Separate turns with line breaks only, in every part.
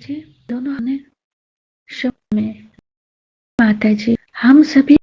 श्री
दोनों हमने शब्द में माता जी हम सभी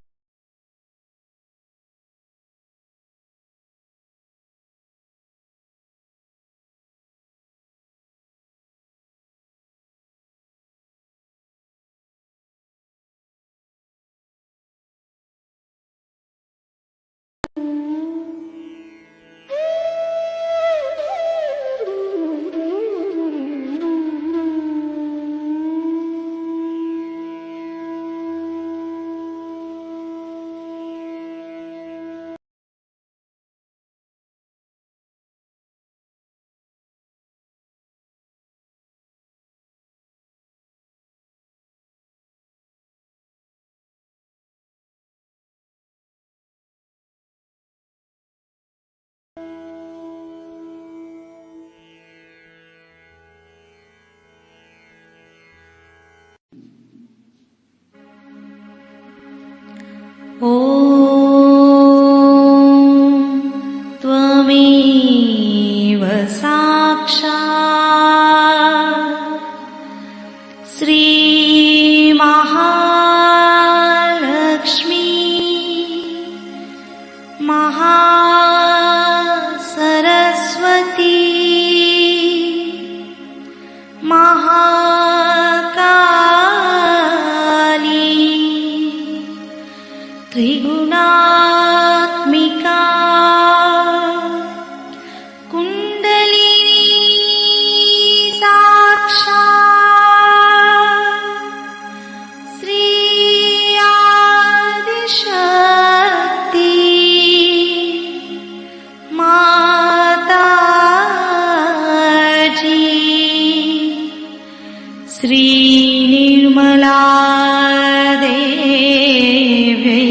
त्वमेव साक्षात् श्री महालक्ष्मी महासरस्वती महाकाली त्रिगुणात्मिका श्री निर्मला देवी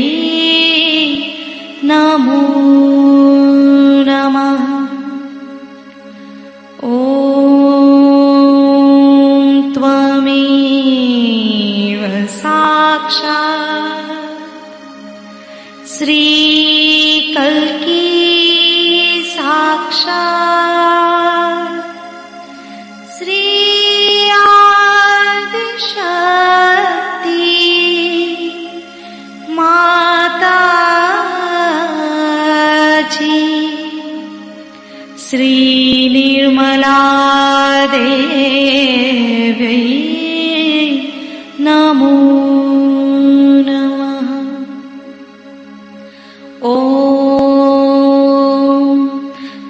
नमो नमः। ॐ त्वमेव साक्षात् श्री कल्की साक्षात् श्री श्री निर्मला देवी नमो नमः। ॐ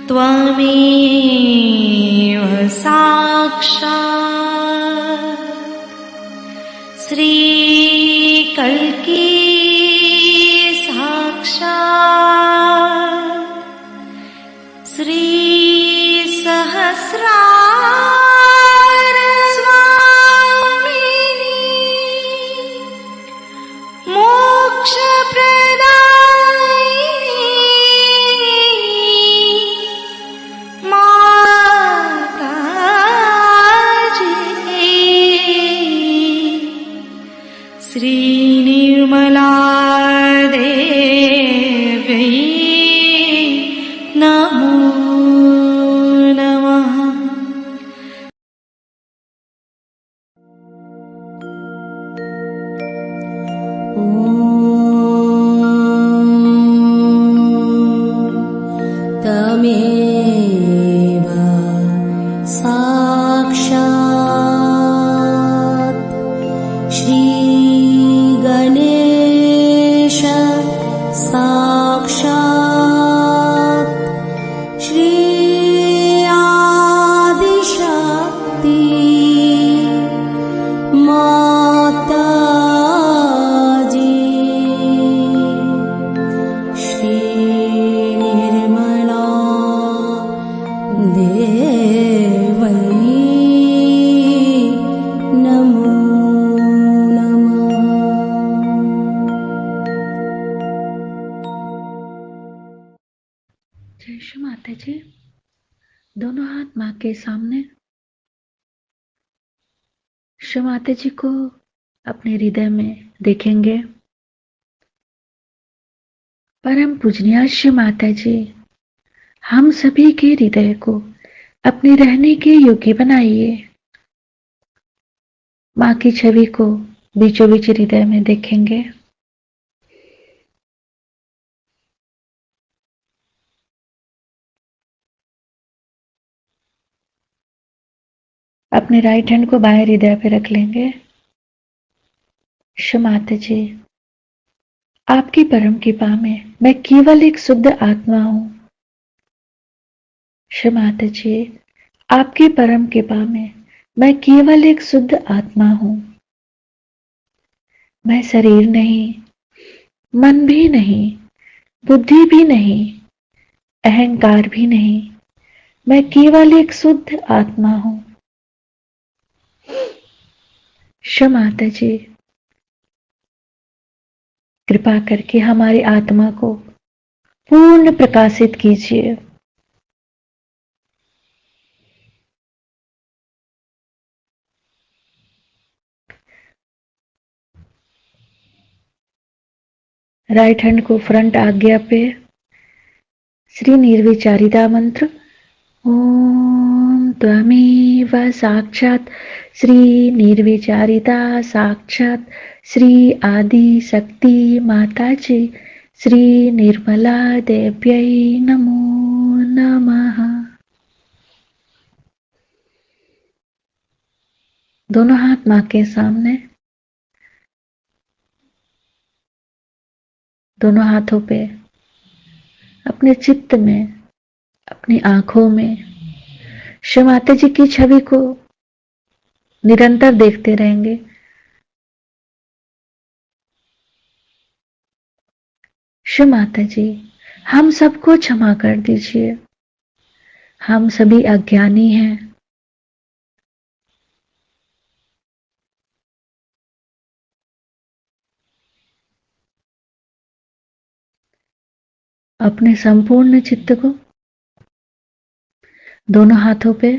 त्वमेव साक्षात् श्री कल्की साक्षात् श्री सहस्रार स्वामिनी मोक्ष प्रदायिनी माताजी श्री निर्मला देवी नमो
तमेव साक्षात् श्री साक्षात् श्री आदिशक्ति माताजी श्री निर्मला देवनी नमो नमः।
जय श्री माता जी। दोनों हाथ माँ के सामने। श्री माता जी को अपने हृदय में देखेंगे। परम पूजनीय श्री माता जी, हम सभी के हृदय को अपने रहने के योग्य बनाइए। माँ की छवि को बीचों बीच हृदय में देखेंगे। अपने राइट हैंड को बाएं हृदय पे रख लेंगे। श्री माता जी, आपकी परम कृपा में मैं केवल एक शुद्ध आत्मा हूं। श्री माता जी, आपकी परम कृपा में मैं केवल एक शुद्ध आत्मा हूं। मैं शरीर नहीं, मन भी नहीं, बुद्धि भी नहीं, अहंकार भी नहीं, मैं केवल एक शुद्ध आत्मा हूं। श्री माता जी, कृपा करके हमारी आत्मा को पूर्ण प्रकाशित कीजिए। राइट हैंड को फ्रंट आज्ञा पे श्री निर्विचारिता मंत्र ओम त्वमेव साक्षात् श्री निर्विचारिता साक्षात् श्री आदि शक्ति माता जी श्री निर्मला देव्यै नमो नमः। दोनों हाथ माँ के सामने। दोनों हाथों पे अपने चित्त में, अपनी आंखों में श्री माता जी की छवि को निरंतर देखते रहेंगे। श्री माता जी, हम सबको क्षमा कर दीजिए। हम सभी अज्ञानी हैं। अपने संपूर्ण चित्त को दोनों हाथों पे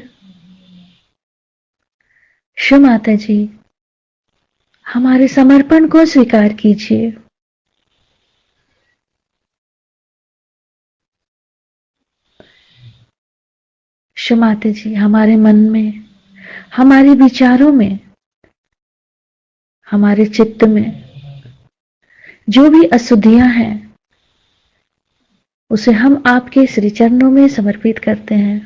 श्री माता जी, हमारे समर्पण को स्वीकार कीजिए। श्री माता जी, हमारे मन में, हमारे विचारों में, हमारे चित्त में जो भी अशुद्धियां हैं उसे हम आपके श्री चरणों में समर्पित करते हैं।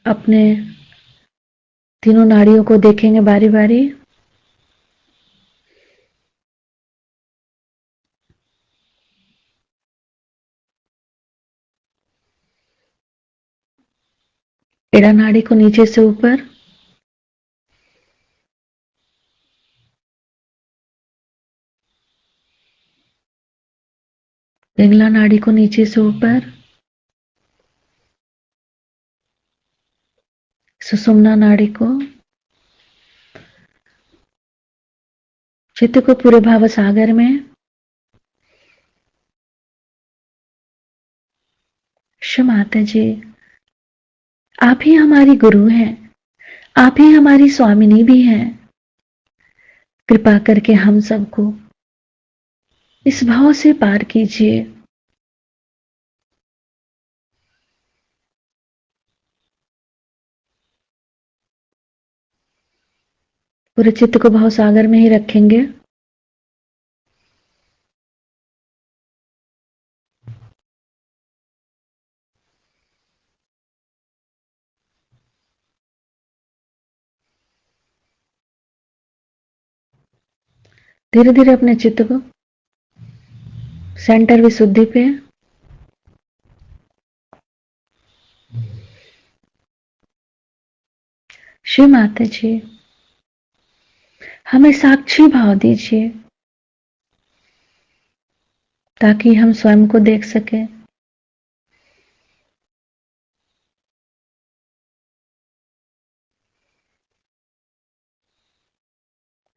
अपने तीनों नाड़ियों को देखेंगे बारी बारी। एड़ा नाड़ी को नीचे से ऊपर, पिंगला नाड़ी को नीचे से ऊपर, सुषुम्ना नाड़ी को, चित्त को पूरे भाव सागर में। श्री माता जी, आप ही हमारी गुरु हैं, आप ही हमारी स्वामिनी भी हैं। कृपा करके हम सबको इस भाव से पार कीजिए। पूरे चित्त को भाव सागर में ही रखेंगे। धीरे धीरे अपने चित्त को सेंटर विशुद्धि पे श्री माता जी हमें साक्षी भाव दीजिए ताकि हम स्वयं को देख सकें।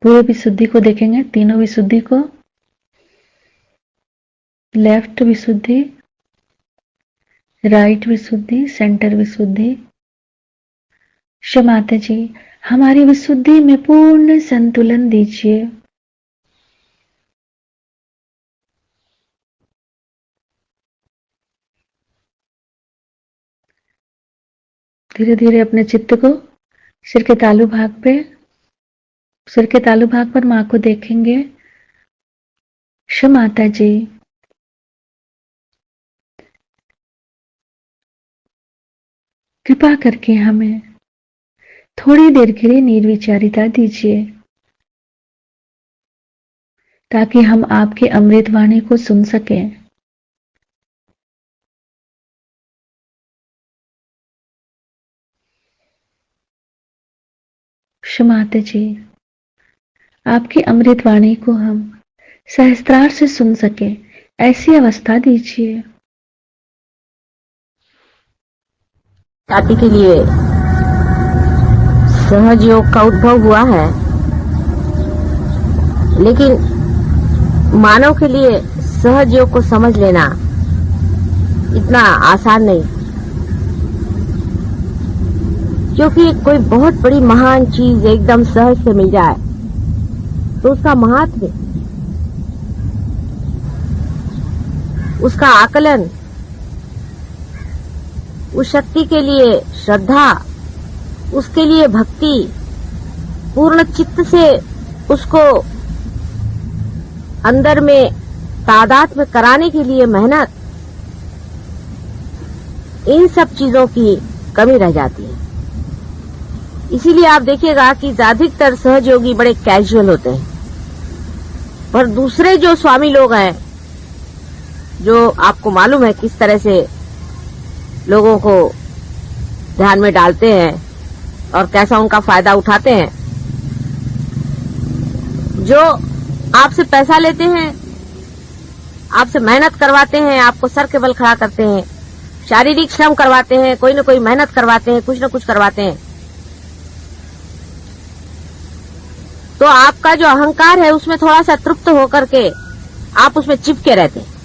पूरे विशुद्धि को देखेंगे, तीनों विशुद्धि को, लेफ्ट विशुद्धि, राइट विशुद्धि, सेंटर विशुद्धि। श्री माता जी हमारी विशुद्धि में पूर्ण संतुलन दीजिए। धीरे धीरे अपने चित्त को सिर के तालू भाग पर मां को देखेंगे। श्री माता जी कृपा करके हमें थोड़ी देर के लिए निर्विचारिता दीजिए ताकि हम आपकी अमृत वाणी को सुन सकें। श्री माता जी आपकी अमृत वाणी को हम सहस्त्रार से सुन सके ऐसी अवस्था दीजिए।
जाति के लिए सहज योग का उद्भव हुआ है, लेकिन मानव के लिए सहज योग को समझ लेना इतना आसान नहीं, क्योंकि कोई बहुत बड़ी महान चीज एकदम सहज से मिल जाए तो उसका महात्म्य, उसका आकलन, उस शक्ति के लिए श्रद्धा, उसके लिए भक्ति, पूर्ण चित्त से उसको अंदर में तादाद में कराने के लिए मेहनत, इन सब चीजों की कमी रह जाती है। इसीलिए आप देखिएगा कि ज्यादातर सहयोगी बड़े कैजुअल होते हैं, पर दूसरे जो स्वामी लोग हैं, जो आपको मालूम है किस तरह से लोगों को ध्यान में डालते हैं और कैसा उनका फायदा उठाते हैं, जो आपसे पैसा लेते हैं, आपसे मेहनत करवाते हैं, आपको सर के बल खड़ा करते हैं, शारीरिक श्रम करवाते हैं, कोई न कोई मेहनत करवाते हैं, कुछ न कुछ करवाते हैं, तो आपका जो अहंकार है उसमें थोड़ा सा तृप्त होकर के आप उसमें चिपके रहते हैं।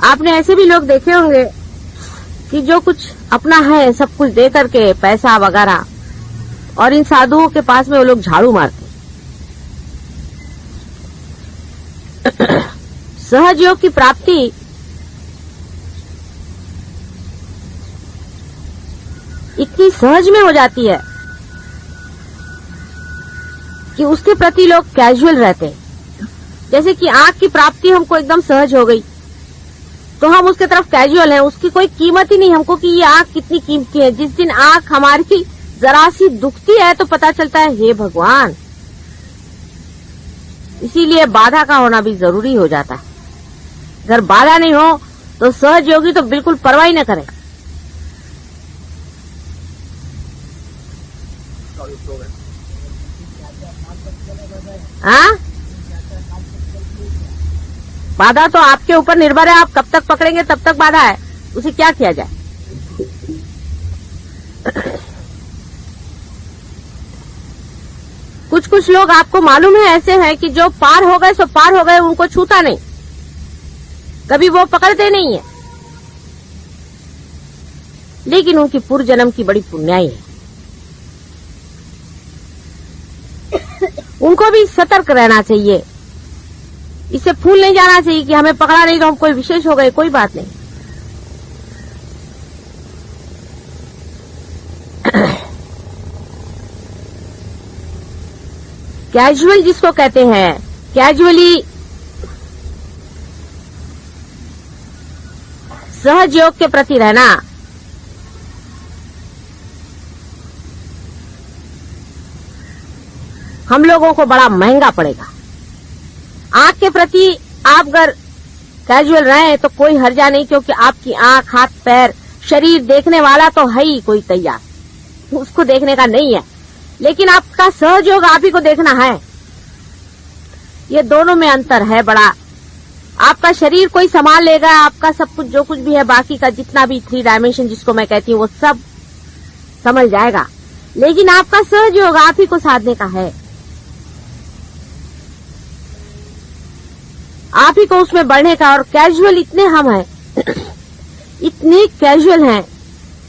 आपने ऐसे भी लोग देखे होंगे कि जो कुछ अपना है सब कुछ दे करके पैसा वगैरह, और इन साधुओं के पास में वो लोग झाड़ू मारते। सहज योग की प्राप्ति इतनी सहज में हो जाती है कि उसके प्रति लोग कैजुअल रहते हैं। जैसे कि आंख की प्राप्ति हमको एकदम सहज हो गई तो हम उसके तरफ कैजुअल हैं, उसकी कोई कीमत ही नहीं हमको कि ये आंख कितनी कीमती है। जिस दिन आंख हमारी जरा सी दुखती है तो पता चलता है हे भगवान। इसीलिए बाधा का होना भी जरूरी हो जाता है। अगर बाधा नहीं हो तो सहज योगी तो बिल्कुल परवाह ही न करे। हाँ, बाधा तो आपके ऊपर निर्भर है, आप कब तक पकड़ेंगे तब तक बाधा है, उसे क्या किया जाए। कुछ कुछ लोग आपको मालूम है ऐसे हैं कि जो पार हो गए सो पार हो गए, उनको छूता नहीं, कभी वो पकड़ते नहीं है, लेकिन उनकी पूर्व जन्म की बड़ी पुण्याई है। उनको भी सतर्क रहना चाहिए, इसे भूल नहीं जाना चाहिए कि हमें पकड़ा नहीं तो हम कोई विशेष हो गए, कोई बात नहीं। कैजुअल जिसको कहते हैं, कैजुअली सहज योग के प्रति रहना, हम लोगों को बड़ा महंगा पड़ेगा। आंख के प्रति आप अगर कैजुअल रहे तो कोई हर्जा नहीं, क्योंकि आपकी आंख, हाथ, पैर, शरीर देखने वाला तो है ही कोई तैयार, उसको देखने का नहीं है, लेकिन आपका सहयोग आप ही को देखना है। ये दोनों में अंतर है बड़ा। आपका शरीर कोई संभाल लेगा, आपका सब कुछ जो कुछ भी है, बाकी का जितना भी 3 डायमेंशन जिसको मैं कहती हूँ वो सब समझ जाएगा, लेकिन आपका सहयोग आप ही को साधने का है, आप ही को उसमें बढ़ने का। और कैजुअल इतने हम हैं इतने कैजुअल हैं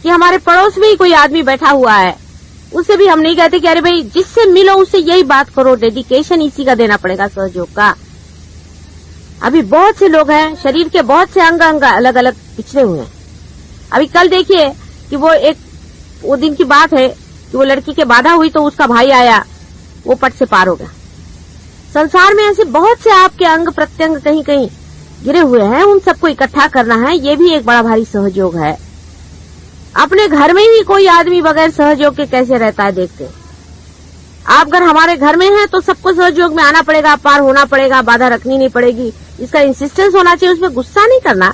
कि हमारे पड़ोस में ही कोई आदमी बैठा हुआ है, उससे भी हम नहीं कहते कि अरे भाई जिससे मिलो उससे यही बात करो। डेडिकेशन इसी का देना पड़ेगा, सहयोग का। अभी बहुत से लोग हैं, शरीर के बहुत से अंग अलग अलग पिछड़े हुए हैं। अभी कल देखिए कि वो दिन की बात है कि वो लड़की के बाधा हुई तो उसका भाई आया, वो पट से पार हो गया। संसार में ऐसे बहुत से आपके अंग प्रत्यंग कहीं कहीं गिरे हुए हैं, उन सबको इकट्ठा करना है, ये भी एक बड़ा भारी सहयोग है। अपने घर में ही कोई आदमी बगैर सहयोग के कैसे रहता है देखते हैं। आप अगर हमारे घर में हैं तो सबको सहयोग में आना पड़ेगा, पार होना पड़ेगा, बाधा रखनी नहीं पड़ेगी, इसका इंसिस्टेंस होना चाहिए, उसमें गुस्सा नहीं करना,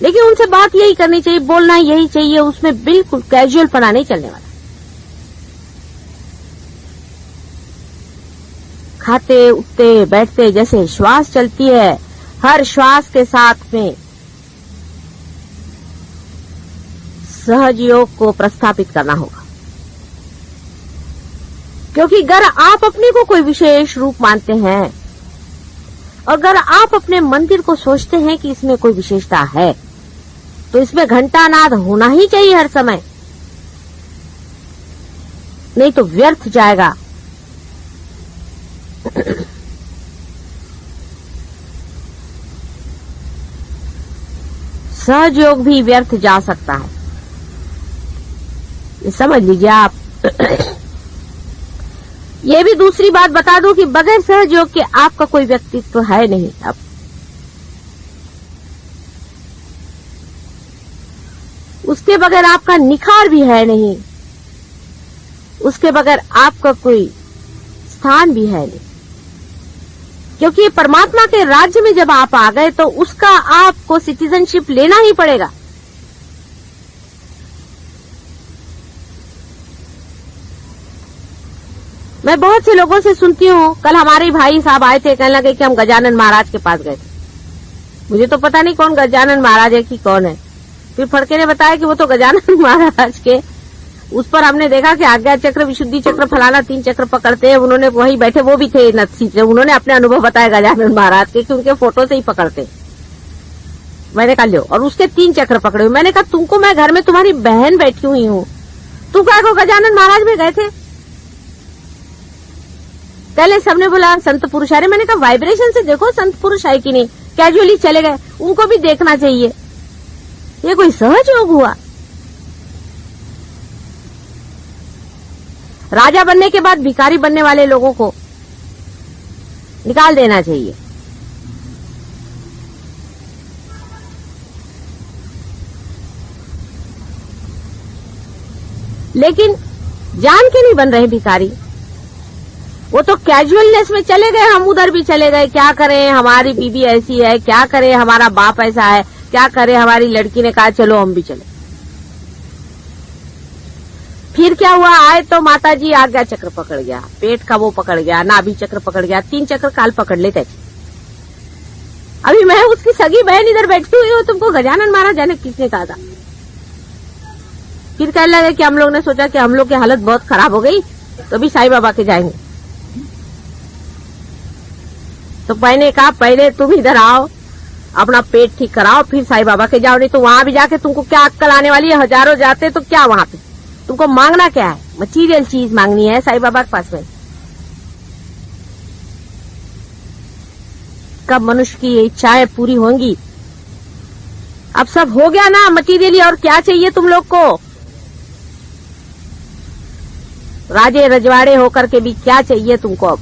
लेकिन उनसे बात यही करनी चाहिए, बोलना यही चाहिए, उसमें बिल्कुल कैजुअल पना नहीं चलने वाला। खाते, उठते, बैठते, जैसे श्वास चलती है, हर श्वास के साथ में सहयोग को प्रस्थापित करना होगा। क्योंकि अगर आप अपने को कोई विशेष रूप मानते हैं, अगर आप अपने मंदिर को सोचते हैं कि इसमें कोई विशेषता है, तो इसमें घंटानाद होना ही चाहिए हर समय, नहीं तो व्यर्थ जाएगा। सहयोग भी व्यर्थ जा सकता है, ये समझ लीजिए आप। ये भी दूसरी बात बता दूं कि बगैर सहयोग के आपका कोई व्यक्तित्व है नहीं। अब उसके बगैर आपका निखार भी है नहीं, उसके बगैर आपका कोई स्थान भी है नहीं। क्योंकि परमात्मा के राज्य में जब आप आ गए तो उसका आपको सिटीजनशिप लेना ही पड़ेगा। मैं बहुत से लोगों से सुनती हूँ, कल हमारे भाई साहब आए थे, कहने लगे कि हम गजानन महाराज के पास गए थे। मुझे तो पता नहीं कौन गजानन महाराज है कि कौन है। फिर फड़के ने बताया कि वो तो गजानन महाराज के, उस पर हमने देखा कि आज्ञा चक्र, विशुद्धि चक्र, फलाना 3 चक्र पकड़ते हैं। उन्होंने वही बैठे, वो भी थे नत्थी से, उन्होंने अपने अनुभव बताया गजानन महाराज के कि उनके फोटो से ही पकड़ते। मैंने कहा लो, और उसके 3 चक्र पकड़े हुए। मैंने कहा तुमको, मैं घर में तुम्हारी बहन बैठी हुई हूँ, तुम क्या को गजानन महाराज में गए थे? पहले सबने बोला संत पुरुष आ रहे। मैंने कहा वाइब्रेशन से देखो संत पुरुष आए कि नहीं, कैजुअली चले गए, उनको भी देखना चाहिए। ये कोई सहयोग हुआ? राजा बनने के बाद भिखारी बनने वाले लोगों को निकाल देना चाहिए। लेकिन जान के नहीं बन रहे भिखारी, वो तो कैजुअलनेस में चले गए, हम उधर भी चले गए। क्या करें, हमारी बीवी ऐसी है, क्या करें, हमारा बाप ऐसा है, क्या करें, हमारी लड़की ने कहा चलो हम भी चले। फिर क्या हुआ, आए तो माता जी आज्ञा चक्र पकड़ गया, पेट का वो पकड़ गया, नाभि चक्र पकड़ गया, 3 चक्र काल पकड़ लेते थे। अभी मैं उसकी सगी बहन इधर बैठी हुई हूँ, तुमको गजानन महाराज जाने किसने कहा था? फिर कहने लगे कि हम लोग ने सोचा कि हम लोग की हालत बहुत खराब हो गई तो भी साईं बाबा के जाएंगे। तो मैंने कहा पहले तुम इधर आओ, अपना पेट ठीक कराओ, फिर साईं बाबा के जाओ। नहीं तो वहां भी जाके तुमको क्या अक्कल आने वाली है? हजारों जाते तो क्या वहां पे तुमको मांगना क्या है? मटीरियल चीज मांगनी है साईं बाबा के पास में। कब मनुष्य की इच्छाएं पूरी होंगी? अब सब हो गया ना मटीरियली, और क्या चाहिए तुम लोग को? राजे रजवाड़े होकर के भी क्या चाहिए तुमको? अब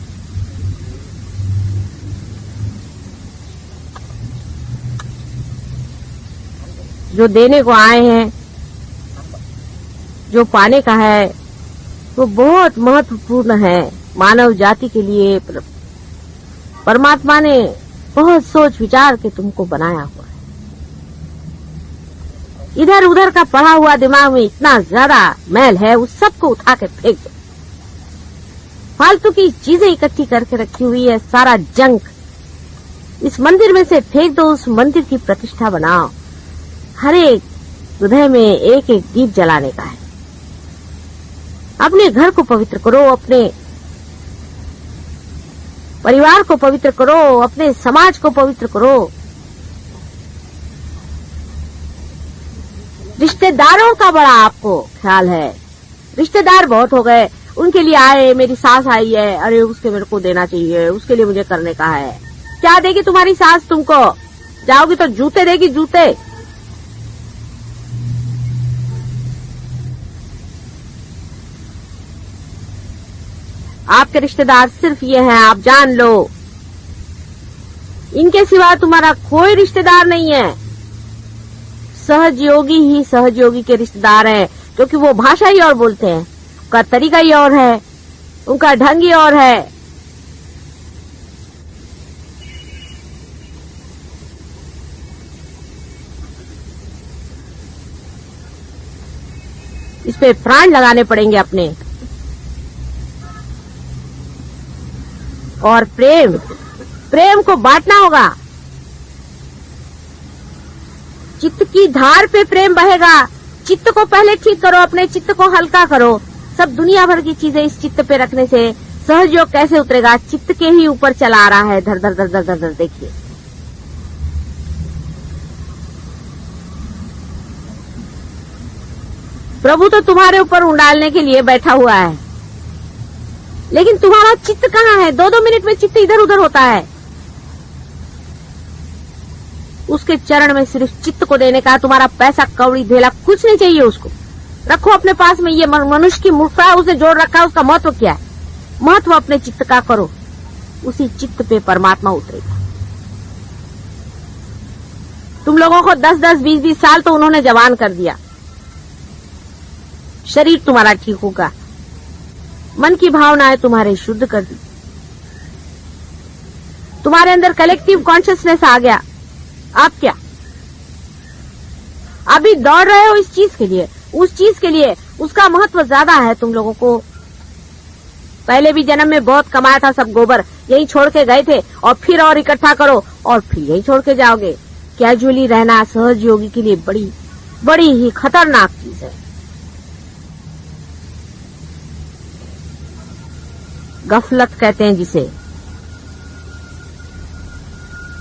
जो देने को आए हैं, जो पाने का है वो बहुत महत्वपूर्ण है मानव जाति के लिए। परमात्मा ने बहुत सोच विचार के तुमको बनाया हुआ है। इधर उधर का पड़ा हुआ दिमाग में इतना ज्यादा मैल है, उस सबको उठा के फेंक दो। फालतू की चीजें इकट्ठी करके रखी हुई है, सारा जंक इस मंदिर में से फेंक दो। उस मंदिर की प्रतिष्ठा बनाओ। हर एक हृदय में एक एक दीप जलाने का है। अपने घर को पवित्र करो, अपने परिवार को पवित्र करो, अपने समाज को पवित्र करो। रिश्तेदारों का बड़ा आपको ख्याल है। रिश्तेदार बहुत हो गए, उनके लिए आए, मेरी सास आई है, अरे उसके मेरे को देना चाहिए, उसके लिए मुझे करने का है। क्या देगी तुम्हारी सास तुमको? जाओगी तो जूते देगी, जूते। आपके रिश्तेदार सिर्फ ये हैं, आप जान लो। इनके सिवा तुम्हारा कोई रिश्तेदार नहीं है। सहजयोगी ही सहजयोगी के रिश्तेदार हैं, क्योंकि वो भाषा ही और बोलते हैं, उनका तरीका ही और है, उनका ढंग ही और है। इस पे प्राण लगाने पड़ेंगे अपने। और प्रेम को बांटना होगा। चित्त की धार पे प्रेम बहेगा। चित्त को पहले ठीक करो, अपने चित्त को हल्का करो। सब दुनिया भर की चीजें इस चित्त पे रखने से सहयोग कैसे उतरेगा? चित्त के ही ऊपर चला आ रहा है, धर धर धर धर धर धर। देखिए, प्रभु तो तुम्हारे ऊपर उंडालने के लिए बैठा हुआ है, लेकिन तुम्हारा चित्त कहाँ है? 2-2 मिनट में चित्त इधर उधर होता है। उसके चरण में सिर्फ चित्त को देने का। तुम्हारा पैसा कौड़ी धेला कुछ नहीं चाहिए उसको। रखो अपने पास में। ये मनुष्य की मूर्खता है, उसे जोड़ रखा है। उसका महत्व क्या है? महत्व अपने चित्त का करो, उसी चित्त पे परमात्मा उतरेगा। तुम लोगों को 10-10, 20-20 साल तो उन्होंने जवान कर दिया। शरीर तुम्हारा ठीक होगा, मन की भावनाएं तुम्हारे शुद्ध कर दी, तुम्हारे अंदर कलेक्टिव कॉन्शियसनेस आ गया। आप क्या अभी दौड़ रहे हो इस चीज के लिए, उस चीज के लिए? उसका महत्व ज्यादा है तुम लोगों को। पहले भी जन्म में बहुत कमाया था, सब गोबर यही छोड़ के गए थे, और फिर और इकट्ठा करो और फिर यही छोड़ के जाओगे। कैजुअली रहना सहज योगी के लिए बड़ी बड़ी ही खतरनाक चीज है। गफलत कहते हैं जिसे।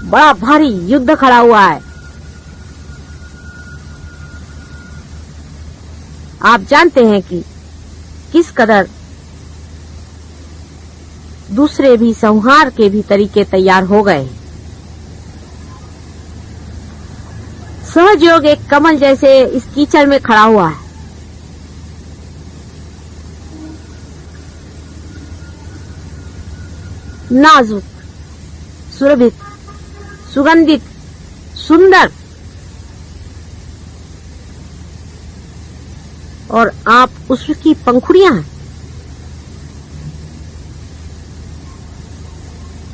बड़ा भारी युद्ध खड़ा हुआ है। आप जानते हैं कि किस कदर दूसरे भी संहार के भी तरीके तैयार हो गए। सहजयोग एक कमल जैसे इस कीचड़ में खड़ा हुआ है। नाजुक, सुरभित, सुगंधित, सुंदर, और आप उसकी पंखुड़ियां हैं।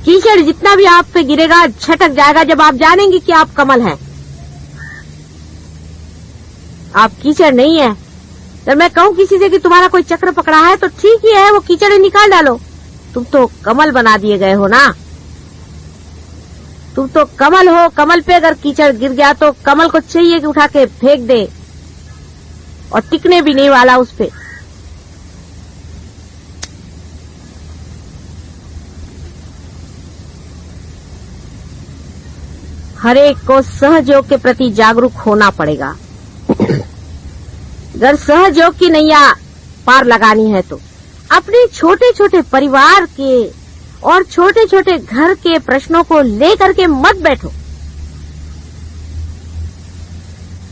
कीचड़ जितना भी आप पे गिरेगा छटक जाएगा जब आप जानेंगे कि आप कमल हैं। आप कीचड़ नहीं है। जब मैं कहूं किसी से कि तुम्हारा कोई चक्र पकड़ा है तो ठीक ही है, वो कीचड़ निकाल डालो। तुम तो कमल बना दिए गए हो ना। तुम तो कमल हो। कमल पे अगर कीचड़ गिर गया तो कमल को चाहिए कि उठा के फेंक दे, और टिकने भी नहीं वाला उस पे। हर एक को सहयोग के प्रति जागरूक होना पड़ेगा। अगर सहयोग की नैया पार लगानी है तो अपने छोटे छोटे परिवार के और छोटे छोटे घर के प्रश्नों को लेकर के मत बैठो।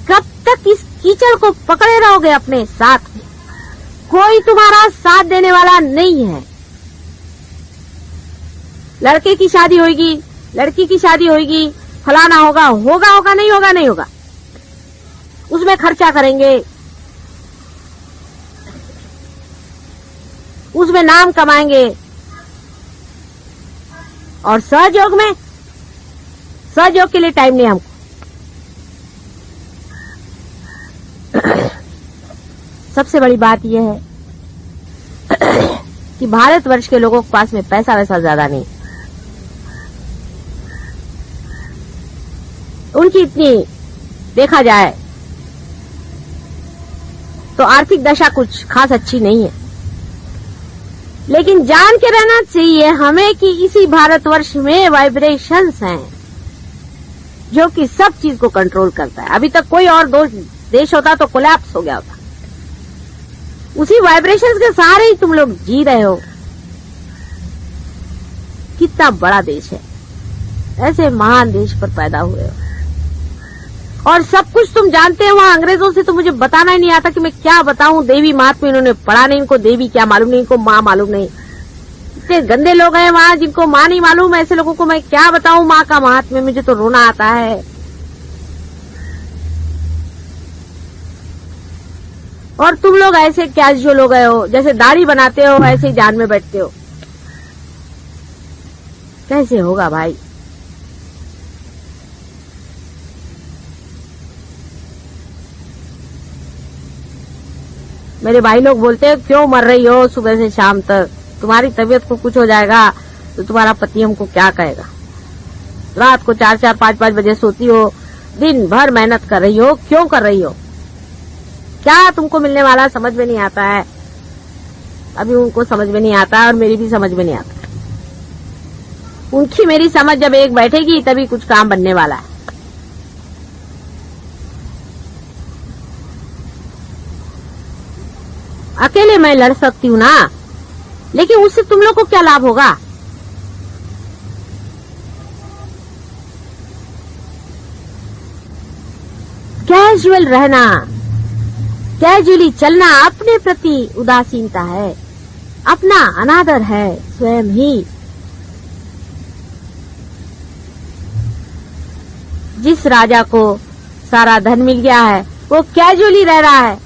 कब तक इस कीचड़ को पकड़े रहोगे अपने साथ में? कोई तुम्हारा साथ देने वाला नहीं है। लड़के की शादी होगी, लड़की की शादी होगी, फलाना होगा, होगा होगा, नहीं होगा नहीं होगा, उसमें खर्चा करेंगे। उसमें नाम कमाएंगे। और सहयोग में, सहयोग के लिए टाइम नहीं हमको। सबसे बड़ी बात यह है कि भारतवर्ष के लोगों के पास में पैसा वैसा ज्यादा नहीं, उनकी इतनी देखा जाए तो आर्थिक दशा कुछ खास अच्छी नहीं है। लेकिन जान के रहना चाहिए हमें कि इसी भारतवर्ष में वाइब्रेशंस हैं जो कि सब चीज को कंट्रोल करता है। अभी तक कोई और देश होता तो कोलैप्स हो गया होता। उसी वाइब्रेशंस के सहारे ही तुम लोग जी रहे हो। कितना बड़ा देश है, ऐसे महान देश पर पैदा हुए हो और सब कुछ तुम जानते हो। वहां अंग्रेजों से तो मुझे बताना ही नहीं आता कि मैं क्या बताऊं। देवी महात्मा इन्होंने पढ़ा नहीं, इनको देवी क्या मालूम नहीं, इनको माँ मालूम नहीं। इतने गंदे लोग हैं वहां जिनको माँ नहीं मालूम। ऐसे लोगों को मैं क्या बताऊं माँ का महात्म्य, मुझे तो रोना आता है। और तुम लोग ऐसे कैजुअल हो गए हो, जैसे दाढ़ी बनाते हो ऐसे ही जान में बैठते हो। कैसे होगा भाई? मेरे भाई लोग बोलते हैं क्यों मर रही हो सुबह से शाम तक, तुम्हारी तबीयत को कुछ हो जाएगा तो तुम्हारा पति हमको क्या कहेगा। रात को 4-4, 5-5 बजे सोती हो, दिन भर मेहनत कर रही हो, क्यों कर रही हो? क्या तुमको मिलने वाला समझ में नहीं आता है। अभी उनको समझ में नहीं आता और मेरी भी समझ में नहीं आता। उनकी मेरी समझ जब एक बैठेगी तभी कुछ काम बनने वाला है। अकेले मैं लड़ सकती हूँ ना, लेकिन उससे तुम लोग को क्या लाभ होगा? कैजुअल रहना, कैजुअली चलना अपने प्रति उदासीनता है, अपना अनादर है स्वयं ही। जिस राजा को सारा धन मिल गया है वो कैजुअली रह रहा है।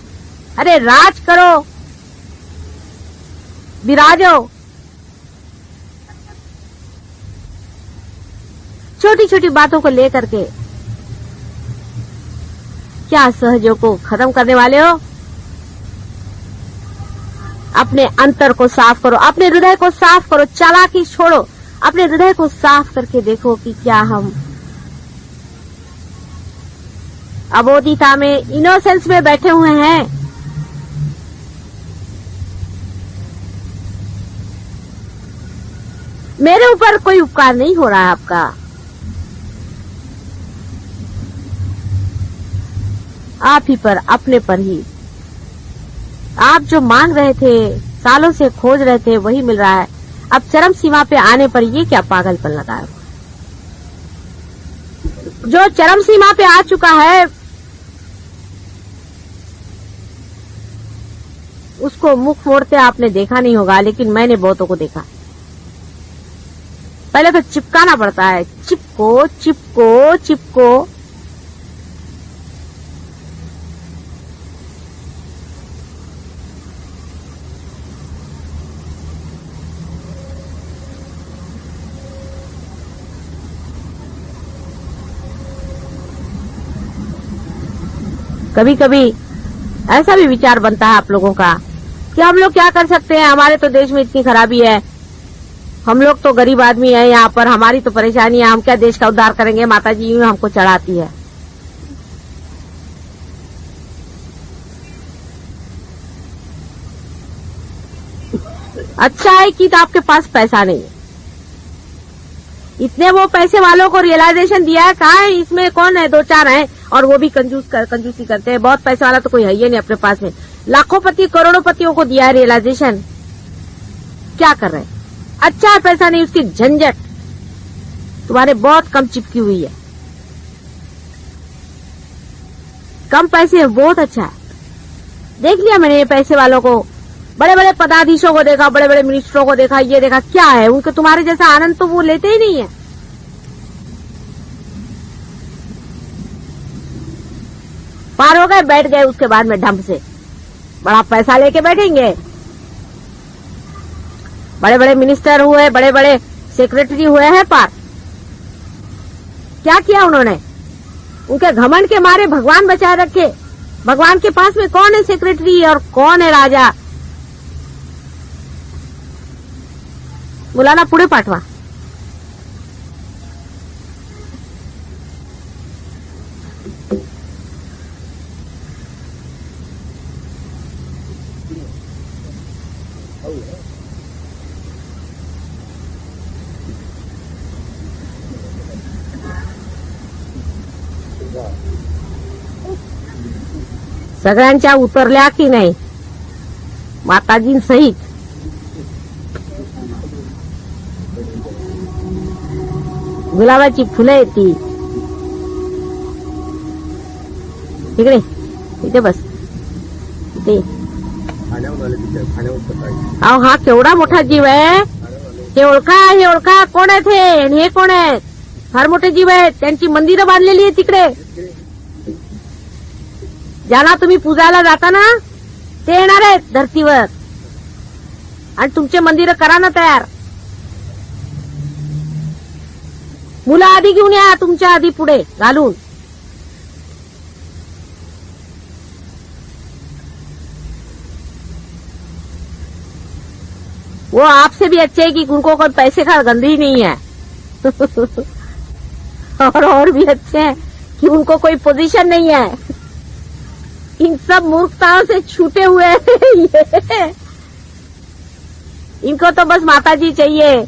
अरे राज करो, विराजो। छोटी छोटी बातों को लेकर के क्या सहयोग को खत्म करने वाले हो? अपने अंतर को साफ करो, अपने हृदय को साफ करो, चालाकी छोड़ो, अपने हृदय को साफ करके देखो कि क्या हम अबोधिता में, इनोसेंस में बैठे हुए हैं। मेरे ऊपर कोई उपकार नहीं हो रहा है आपका। आप ही पर, अपने पर ही। आप जो मांग रहे थे, सालों से खोज रहे थे, वही मिल रहा है। अब चरम सीमा पे आने पर ये क्या पागलपन लगा है? जो चरम सीमा पे आ चुका है उसको मुख मोड़ते आपने देखा नहीं होगा, लेकिन मैंने बहुतों को देखा। पहले तो चिपकाना पड़ता है, चिपको चिपको चिपको। कभी कभी ऐसा भी विचार बनता है आप लोगों का कि हम लोग क्या कर सकते हैं, हमारे तो देश में इतनी खराबी है, हम लोग तो गरीब आदमी है यहाँ पर, हमारी तो परेशानी है, हम क्या देश का उद्धार करेंगे। माता जी यूं हमको चढ़ाती है। अच्छा है कि तो आपके पास पैसा नहीं है। इतने वो पैसे वालों को रियलाइजेशन दिया है, कहाँ है? इसमें कौन है? 2-4 हैं और वो भी कंजूसी करते हैं। बहुत पैसे वाला तो कोई है ही नहीं अपने पास में। लाखोंपति करोड़ोंपतियों को दिया है रियलाइजेशन, क्या कर रहे हैं? अच्छा है पैसा नहीं, उसकी झंझट तुम्हारे बहुत कम चिपकी हुई है। कम पैसे है, बहुत अच्छा है। देख लिया मैंने ये पैसे वालों को, बड़े बड़े पदाधीशों को देखा, बड़े बड़े मिनिस्टरों को देखा, ये देखा, क्या है उनके तुम्हारे जैसा आनंद तो वो लेते ही नहीं है। पार हो गए, बैठ गए, उसके बाद में ढंग से बड़ा पैसा लेके बैठेंगे। बड़े बड़े मिनिस्टर हुए, बड़े बड़े सेक्रेटरी हुए हैं पार। क्या किया उन्होंने? उनके घमंड के मारे भगवान बचाए रखे। भगवान के पास में कौन है सेक्रेटरी और कौन है राजा? मुलाला पुढे पाठवा। सगळ्यांच्या उतरल्या की नाही माताजींसहित? गुलाबाची फुलं आहेत ती. इकडे इथे बस. इथे अहो हा केवढा मोठा जीव आहे. हे ओळखा कोण आहेत हे? आणि हे कोण आहेत? फार मोठे जीव आहेत. त्यांची मंदिरं बांधलेली आहेत तिकडे. ज्याला तुम्ही पूजायला जाता ना ते येणार आहेत धरतीवर आणि तुमचे मंदिर करा ना तयार. मुलं आधी घेऊन या तुमच्या आधी पुढे घालून. वो आपसे भी अच्छे है कि उनको कोई पैसे का गंद ही नहीं है. और भी अच्छे हैं कि उनको कोई पोजीशन नहीं है. इन सब मूर्खताओं से छूटे हुए ये. इनको तो बस माताजी चाहिए.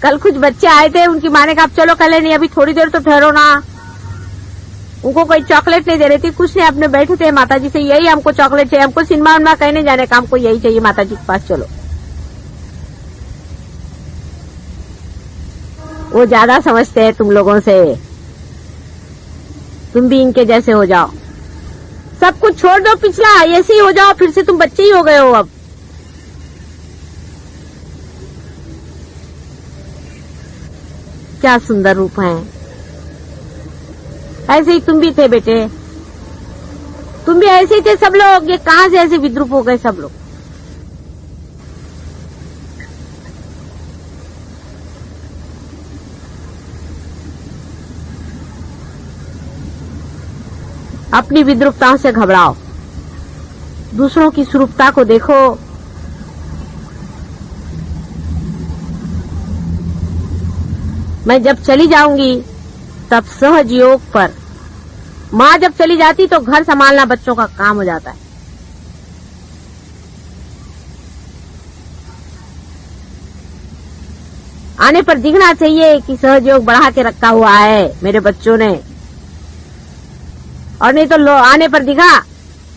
कल कुछ बच्चे आए थे, उनकी माँ ने कहा चलो कल नहीं, अभी थोड़ी देर तो ठहरो ना. उनको कोई चॉकलेट नहीं दे रही थी, कुछ नहीं, अपने बैठे थे. माताजी से यही हमको चॉकलेट चाहिए, हमको सिनेमा उनमा कहने जाने का, हमको यही चाहिए माताजी के पास चलो. वो ज्यादा समझते हैं तुम लोगों से. तुम भी इनके जैसे हो जाओ. सब कुछ छोड़ दो पिछला, ऐसे ही हो जाओ. फिर से तुम बच्चे ही हो गए हो अब. क्या सुंदर रूप है. ऐसे ही तुम भी थे बेटे. तुम भी ऐसे ही थे सब लोग. ये कहां से ऐसे विद्रूप हो गए सब लोग. अपनी विद्रूपताओं से घबराओ. दूसरों की स्वरूपता को देखो. मैं जब चली जाऊंगी तब सहज योग पर. माँ जब चली जाती तो घर संभालना बच्चों का काम हो जाता है. आने पर दिखना चाहिए कि सहज योग बढ़ा के रखा हुआ है मेरे बच्चों ने. और नहीं तो आने पर दिखा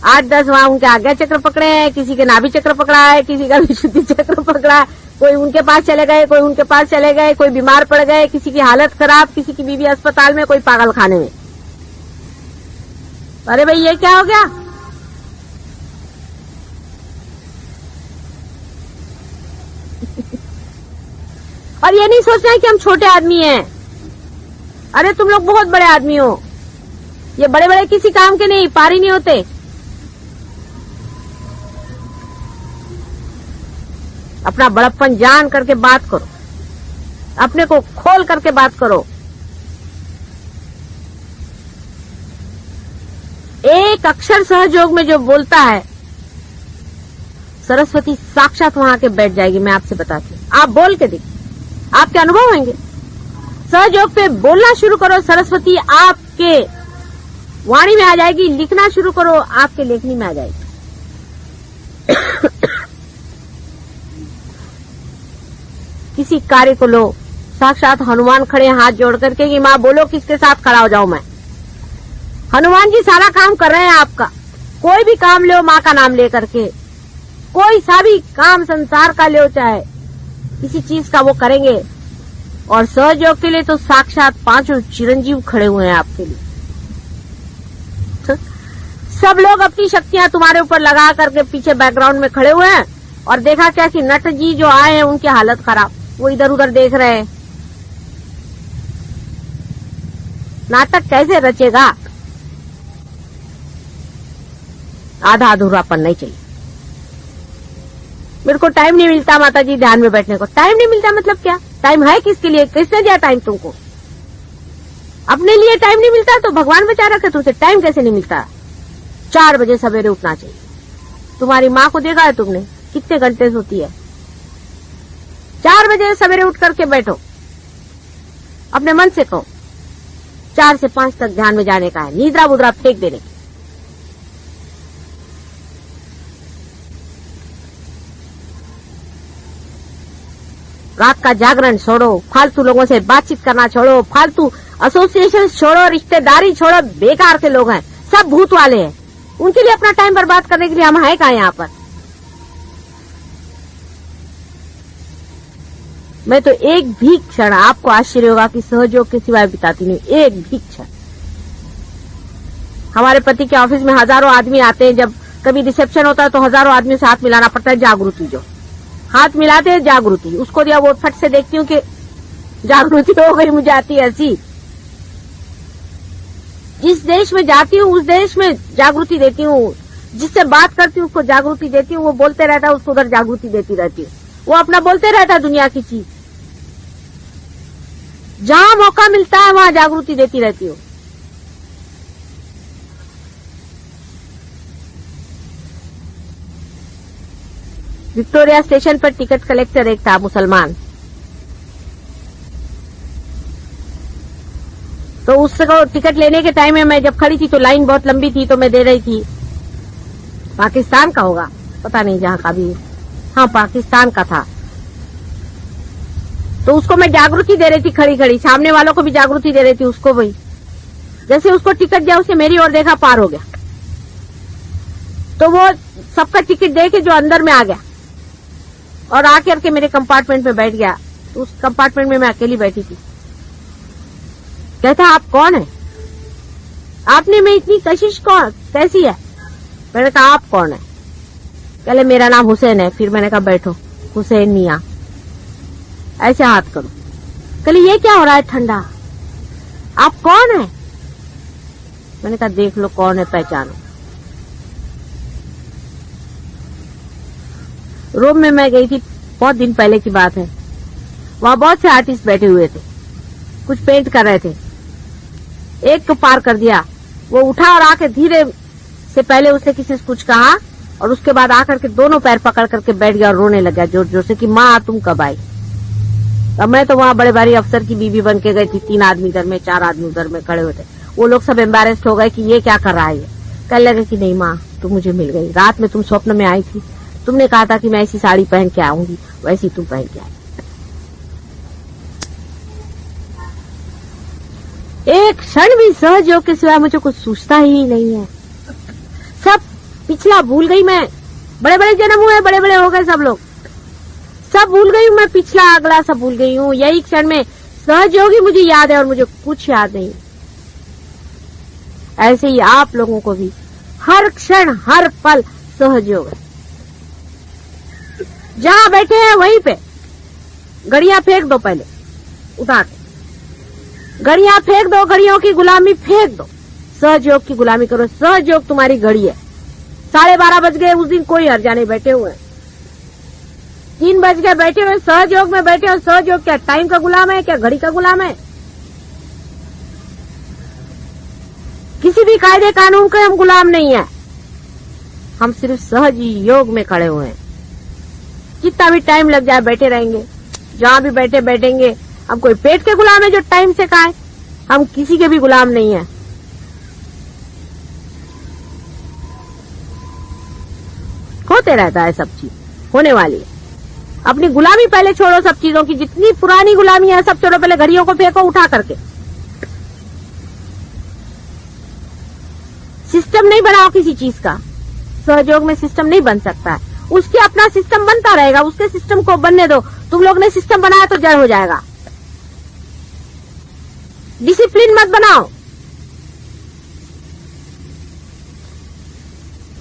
8-10 वहां उनके आज्ञा चक्र पकड़े हैं, किसी के नाभि चक्र पकड़ा है, किसी का विशुद्धि चक्र पकड़ा है. कोई उनके पास चले गए, कोई उनके पास चले गए, कोई बीमार पड़ गए, किसी की हालत खराब, किसी की बीवी अस्पताल में, कोई पागल खाने में. अरे भाई ये क्या हो गया. और ये नहीं सोचना है कि हम छोटे आदमी हैं. अरे तुम लोग बहुत बड़े आदमी हो. ये बड़े बड़े किसी काम के नहीं, पार ही नहीं होते. अपना बड़प्पन जान करके बात करो. अपने को खोल करके बात करो. एक अक्षर सहयोग में जो बोलता है सरस्वती साक्षात वहां के बैठ जाएगी. मैं आपसे बताती हूँ. आप बोल के देखिए, आपके अनुभव होंगे. सहयोग पे बोलना शुरू करो, सरस्वती आपके वाणी में आ जाएगी. लिखना शुरू करो, आपके लेखनी में आ जाएगी. किसी कार्य को लो, साक्षात हनुमान खड़े हाथ जोड़ करके कि माँ बोलो किसके साथ खड़ा हो जाऊं मैं. हनुमान जी सारा काम कर रहे हैं आपका. कोई भी काम लो माँ का नाम लेकर के. कोई सा भी काम संसार का लो, चाहे किसी चीज का, वो करेंगे. और सहयोग के लिए तो साक्षात 5 चिरंजीव खड़े हुए हैं आपके लिए. सब लोग अपनी शक्तियां तुम्हारे ऊपर लगा करके पीछे बैकग्राउंड में खड़े हुए हैं. और देखा क्या कि नट जी जो आए हैं उनकी हालत खराब, वो इधर उधर देख रहे हैं. नाटक कैसे रचेगा. आधा अधूरापन नहीं चाहिए. मेरे को टाइम नहीं मिलता माता जी ध्यान में बैठने को। टाइम नहीं मिलता मतलब क्या? टाइम है किसके लिए? किसने दिया टाइम तुमको? अपने लिए टाइम नहीं मिलता तो भगवान बचा रखे तुमसे टाइम कैसे नहीं मिलता? 4 बजे सवेरे उठना चाहिए। तुम्हारी माँ को देखा है तुमने कितने घंटे सोती है? 4 बजे सवेरे उठ करके बैठो, अपने मन से कहो 4 से 5 तक ध्यान में जाने का है, नींदरा बुदरा फेंक देने की। रात का जागरण छोड़ो, फालतू लोगों से बातचीत करना छोड़ो, फालतू एसोसिएशन छोड़ो, रिश्तेदारी छोड़ो, बेकार के लोग हैं, सब भूत वाले हैं। उनके लिए अपना टाइम बर्बाद करने के लिए हम हैं कहाँ यहाँ पर? मैं तो एक भी क्षण, आपको आश्चर्य होगा कि सहयोग के सिवाय बिताती नहीं, एक भी क्षण। हमारे पति के ऑफिस में हजारों आदमी आते हैं, जब कभी रिसेप्शन होता है तो हजारों आदमी से हाथ मिलाना पड़ता है। जागृति जो हाथ मिलाते हैं, जागृति, उसको दिया वो फट से देखती हूँ कि जागृति हो गई, मुझे आती है हंसी। जिस देश में जाती हूँ उस देश में जागृति देती हूँ, जिससे बात करती हूँ उसको जागृति देती हूँ, वो बोलते रहता है उसको उधर जागृति देती रहती हूँ। वो अपना बोलते रहता है दुनिया की चीज, जहां मौका मिलता है वहां जागृति देती रहती हूँ। विक्टोरिया स्टेशन पर टिकट कलेक्टर एक था मुसलमान, तो उसको टिकट लेने के टाइम में मैं जब खड़ी थी तो लाइन बहुत लंबी थी, तो मैं दे रही थी। पाकिस्तान का होगा, पता नहीं जहां का भी, हाँ पाकिस्तान का था। तो उसको मैं जागृति दे रही थी खड़ी खड़ी, सामने वालों को भी जागृति दे रही थी, उसको भी। जैसे उसको टिकट दिया, उसने मेरी ओर देखा, पार हो गया। तो वो सबका टिकट दे के जो अंदर में आ गया और आकर के मेरे कंपार्टमेंट में बैठ गया। तो उस कंपार्टमेंट में मैं अकेली बैठी थी। कहता आप कौन है? आपने में इतनी कशिश कौन कैसी है? मैंने कहा आप कौन है? पहले मेरा नाम हुसैन है। फिर मैंने कहा बैठो, हुसैन मियां, ऐसे हाथ करो। कहले ये क्या हो रहा है ठंडा, आप कौन है? मैंने कहा देख लो कौन है, पहचानो। रोम में मैं गई थी, बहुत दिन पहले की बात है। वहां बहुत से आर्टिस्ट बैठे हुए थे, कुछ पेंट कर रहे थे। एक को पार कर दिया, वो उठा और आके धीरे से, पहले उसने किसी से कुछ कहा और उसके बाद आकर के दोनों पैर पकड़ करके बैठ गया और रोने लगा जोर जोर से कि माँ तुम कब आई? अब मैं तो वहां बड़े भारी अफसर की बीवी बन के गई थी। 3 आदमी इधर में, 4 आदमी उधर में खड़े हुए थे। वो लोग सब एम्बेरेस्ड हो गए कि ये क्या कर रहा है। कहने लगे कि नहीं माँ तुम मुझे मिल गई, रात में तुम स्वप्न में आई थी, तुमने कहा था कि मैं ऐसी साड़ी पहन के आऊंगी, वैसी तुम पहन के आई। एक क्षण भी सहयोग के सिवा मुझे कुछ सूझता ही नहीं है। सब पिछला भूल गई मैं, बड़े बड़े जन्म हुए, बड़े बड़े हो गए सब लोग, सब भूल गई हूँ मैं, पिछला अगला सब भूल गई हूँ। यही क्षण में सहयोगी मुझे याद है और मुझे कुछ याद नहीं। ऐसे ही आप लोगों को भी हर क्षण हर पल सहयोग है। जहां बैठे हैं वहीं पे घड़ियां फेंक दो, पहले उठा के घड़ियां फेंक दो, घड़ियों की गुलामी फेंक दो, सहयोग की गुलामी करो। सहयोग तुम्हारी घड़ी है। 12:30 बज गए उस दिन, कोई हर्जा नहीं, बैठे हुए 3 बज गए बैठे हुए, सहयोग में बैठे हो। सहयोग क्या टाइम का गुलाम है, क्या घड़ी का गुलाम है? किसी भी कायदे कानून के हम गुलाम नहीं है, हम सिर्फ सहज योग में खड़े हुए हैं। कितना भी टाइम लग जाए बैठे रहेंगे, जहां भी बैठे बैठेंगे। हम कोई पेट के गुलाम है जो टाइम से खाए? हम किसी के भी गुलाम नहीं है। होते रहता है, सब चीज होने वाली है। अपनी गुलामी पहले छोड़ो, सब चीजों की जितनी पुरानी गुलामी है सब छोड़ो, पहले घड़ियों को फेंको उठा करके। सिस्टम नहीं बनाओ किसी चीज का। सहयोग में सिस्टम नहीं बन सकता है, उसके अपना सिस्टम बनता रहेगा, उसके सिस्टम को बनने दो। तुम लोग ने सिस्टम बनाया तो जड़ हो जाएगा। डिसिप्लिन मत बनाओ,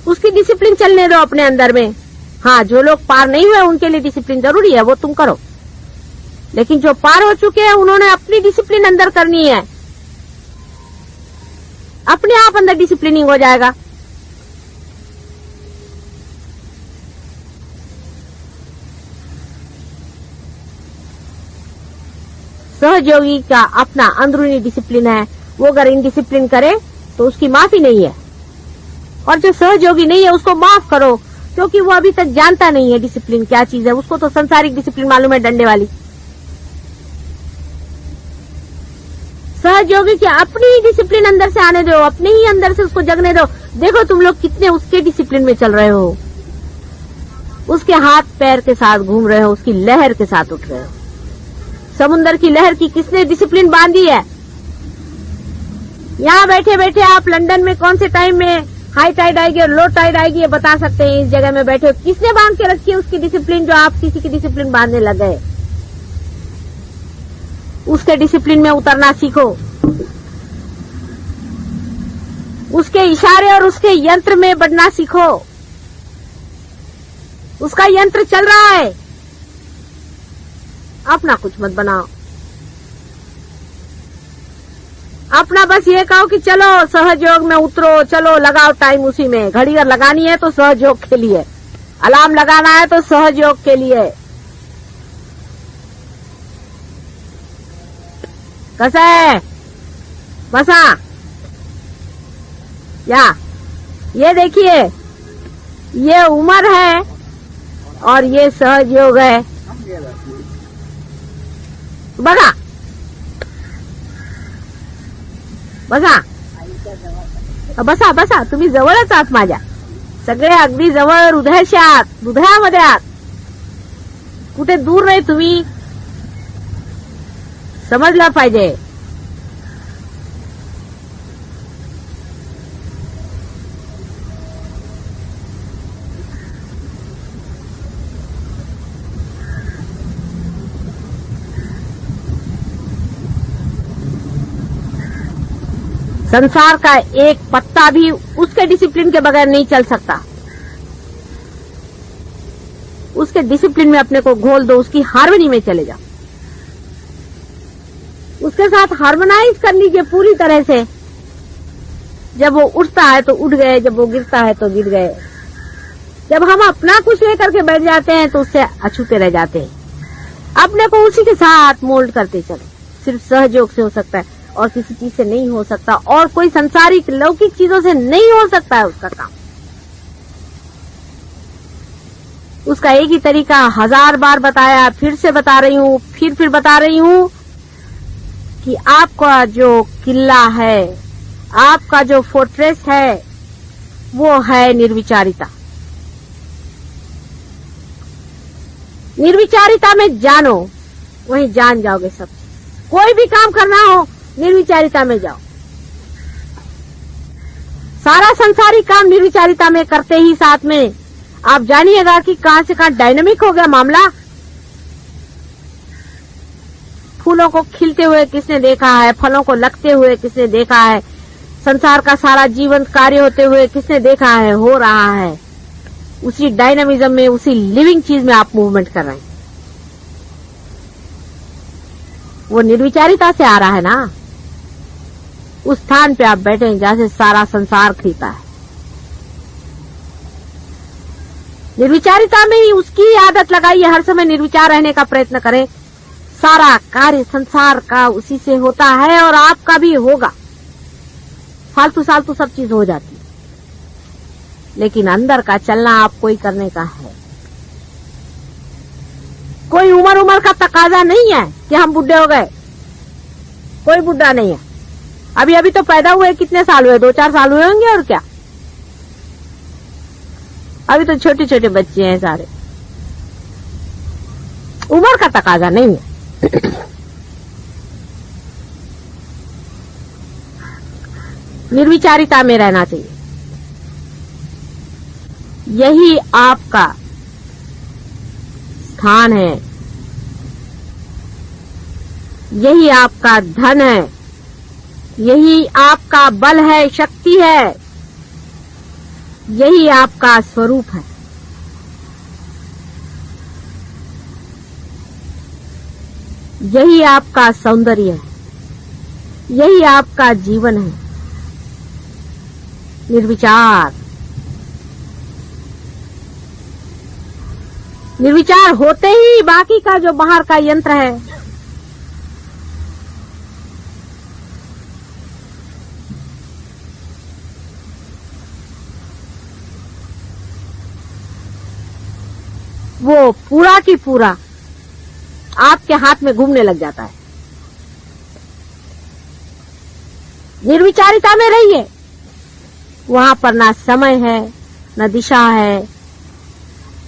उसकी डिसिप्लिन चलने दो अपने अंदर में। हाँ, जो लोग पार नहीं हुए उनके लिए डिसिप्लिन जरूरी है, वो तुम करो। लेकिन जो पार हो चुके हैं उन्होंने अपनी डिसिप्लिन अंदर करनी है, अपने आप अंदर डिसिप्लिनिंग हो जाएगा। सहयोगी का अपना अंदरूनी डिसिप्लिन है, वो अगर इनडिसिप्लिन करे तो उसकी माफी नहीं है। और जो सहयोगी नहीं है उसको माफ करो, क्योंकि वो अभी तक जानता नहीं है डिसिप्लिन क्या चीज है। उसको तो संसारिक डिसिप्लिन मालूम है, डंडे वाली। सहयोगी की अपनी ही डिसिप्लिन अंदर से आने दो, अपने ही अंदर से उसको जगने दो। देखो तुम लोग कितने उसके डिसिप्लिन में चल रहे हो, उसके हाथ पैर के साथ घूम रहे हो, उसकी लहर के साथ उठ रहे हो। समुद्र की लहर की किसने डिसिप्लिन बांधी है? यहाँ बैठे बैठे आप लंदन में कौन से टाइम में हाई टाइड आएगी और लो टाइड आएगी ये बता सकते हैं। इस जगह में बैठे हो, किसने बांध के रखी है उसकी डिसिप्लिन, जो आप किसी की डिसिप्लिन बांधने लग गए? उसके डिसिप्लिन में उतरना सीखो, उसके इशारे और उसके यंत्र में बढ़ना सीखो। उसका यंत्र चल रहा है, अपना कुछ मत बनाओ। अपना बस ये कहो कि चलो सहयोग में उतरो, चलो लगाओ टाइम उसी में। घड़ी अगर लगानी है तो सहयोग के लिए, अलार्म लगाना है तो सहयोग के लिए। कैसा है बसा? या ये देखिए, ये उम्र है और ये सहयोग है। बघा बसा बसा बसा, तुम्ही जवळच आहात माझ्या, सगळे अगदी जवळ, हृदयाशी आहात, हृदयामध्ये आहात, कुठे दूर नाही तुम्ही, समजला पाहिजे। संसार का एक पत्ता भी उसके डिसिप्लिन के बगैर नहीं चल सकता। उसके डिसिप्लिन में अपने को घोल दो, उसकी हार्मनी में चले जाओ, उसके साथ हार्मोनाइज कर लीजिए पूरी तरह से। जब वो उठता है तो उठ गए, जब वो गिरता है तो गिर गए। जब हम अपना कुछ लेकर के बैठ जाते हैं तो उससे अछूते रह जाते हैं। अपने को उसी के साथ मोल्ड करते चलो। सिर्फ सहयोग से हो सकता है और किसी चीज से नहीं हो सकता, और कोई संसारिक लौकिक चीजों से नहीं हो सकता है उसका काम। उसका एक ही तरीका 1000 बार बताया, फिर से बता रही हूँ, फिर बता रही हूँ कि आपका जो किला है, आपका जो फोर्ट्रेस है, वो है निर्विचारिता। निर्विचारिता में जानो, वहीं जान जाओगे सब। कोई भी काम करना हो निर्विचारिता में जाओ। सारा संसारिक काम निर्विचारिता में करते ही साथ में आप जानिएगा कि कहां से कहां डायनामिक हो गया मामला। फूलों को खिलते हुए किसने देखा है, फलों को लगते हुए किसने देखा है, संसार का सारा जीवन कार्य होते हुए किसने देखा है, हो रहा है। उसी डायनामिज्म में, उसी लिविंग चीज में आप मूवमेंट कर रहे हैं। वो निर्विचारिता से आ रहा है ना। उस स्थान पे आप बैठे हैं जहां से सारा संसार खिलता है। निर्विचारिता में ही उसकी आदत लगाइए, हर समय निर्विचार रहने का प्रयत्न करें। सारा कार्य संसार का उसी से होता है और आपका भी होगा। फालतू सालतू सब चीज हो जाती है, लेकिन अंदर का चलना आपको ही करने का है। कोई उम्र का तकाजा नहीं है कि हम बुढ़े हो गए। कोई बुढ़ा नहीं है। अभी तो पैदा हुए कितने साल हुए, 2-4 साल हुए होंगे और क्या। अभी तो छोटे छोटे बच्चे हैं सारे। उम्र का तकाजा नहीं है। निर्विचारिता में रहना चाहिए। यही आपका स्थान है, यही आपका धन है, यही आपका बल है, शक्ति है, यही आपका स्वरूप है। यही आपका सौंदर्य है, यही आपका जीवन है। निर्विचार। निर्विचार होते ही बाकी का जो बाहर का यंत्र है वो पूरा की पूरा आपके हाथ में घूमने लग जाता है। निर्विचारिता में रहिए, वहां पर ना समय है, न दिशा है,